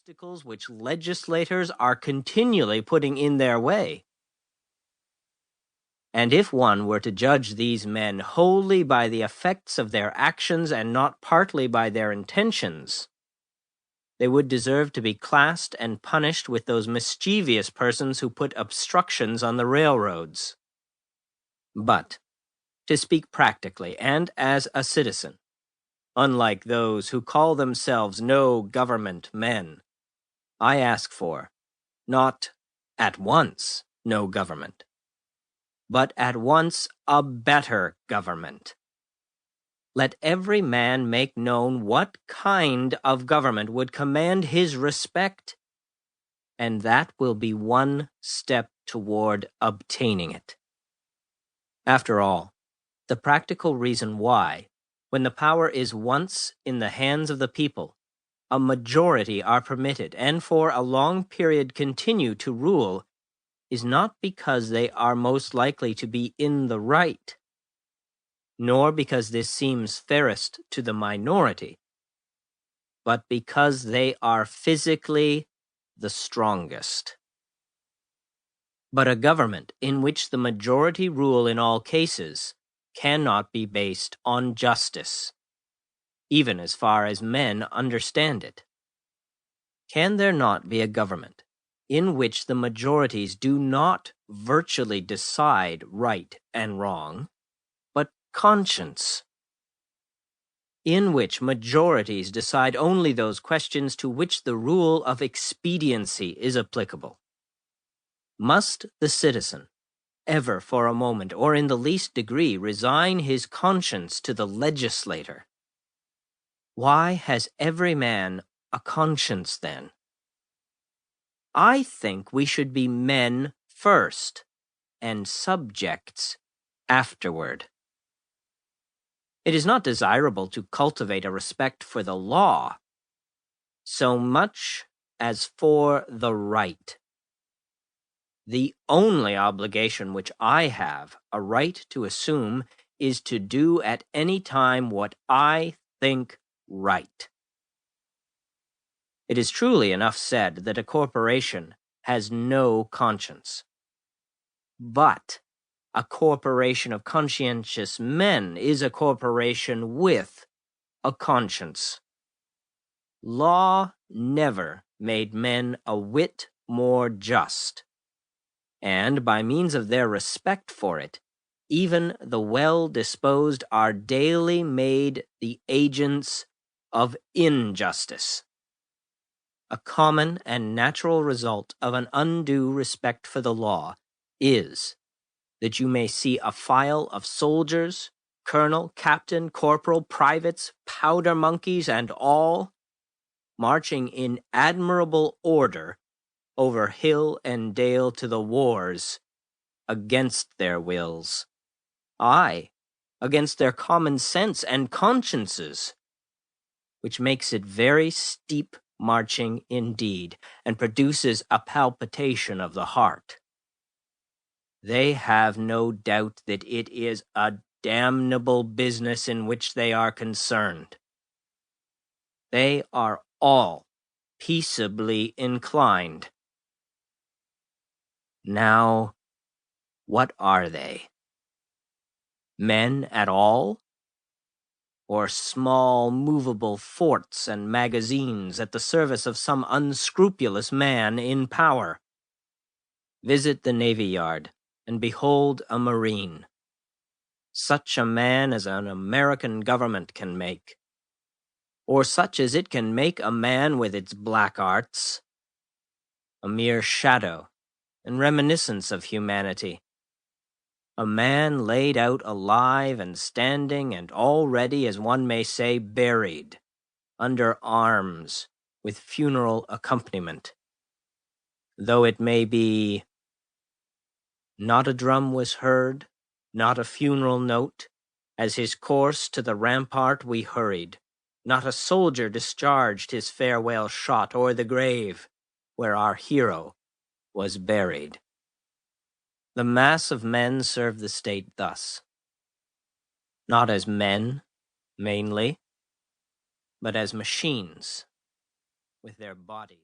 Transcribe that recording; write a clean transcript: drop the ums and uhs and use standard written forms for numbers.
obstacles which legislators are continually putting in their way. And if one were to judge these men wholly by the effects of their actions and not partly by their intentions, they would deserve to be classed and punished with those mischievous persons who put obstructions on the railroads. But, to speak practically and as a citizen, unlike those who call themselves no government men, I ask for, not at once no government, but at once a better government. Let every man make known what kind of government would command his respect, and that will be one step toward obtaining it. After all, the practical reason why, when the power is once in the hands of the people, a majority are permitted and for a long period continue to rule is not because they are most likely to be in the right, nor because this seems fairest to the minority, but because they are physically the strongest. But a government in which the majority rule in all cases cannot be based on justice, even as far as men understand it. Can there not be a government in which the majorities do not virtually decide right and wrong, but conscience? In which majorities decide only those questions to which the rule of expediency is applicable? Must the citizen ever for a moment or in the least degree resign his conscience to the legislator? Why has every man a conscience then? I think we should be men first and subjects afterward. It is not desirable to cultivate a respect for the law so much as for the right. The only obligation which I have a right to assume is to do at any time what I think right. It is truly enough said that a corporation has no conscience. But a corporation of conscientious men is a corporation with a conscience. Law never made men a whit more just, and by means of their respect for it, even the well-disposed are daily made the agents of injustice. A common and natural result of an undue respect for the law is that you may see a file of soldiers, colonel, captain, corporal, privates, powder monkeys, and all, marching in admirable order over hill and dale to the wars, against their wills, aye, against their common sense and consciences, which makes it very steep marching indeed, and produces a palpitation of the heart. They have no doubt that it is a damnable business in which they are concerned. They are all peaceably inclined. Now, what are they? Men at all? Or small movable forts and magazines at the service of some unscrupulous man in power? Visit the Navy Yard and behold a Marine. Such a man as an American government can make, or such as it can make a man with its black arts, a mere shadow and reminiscence of humanity. A man laid out alive and standing and already, as one may say, buried, under arms, with funeral accompaniment. Though it may be, not a drum was heard, not a funeral note, as his course to the rampart we hurried, not a soldier discharged his farewell shot o'er the grave where our hero was buried. The mass of men serve the state thus, not as men, mainly, but as machines, with their bodies.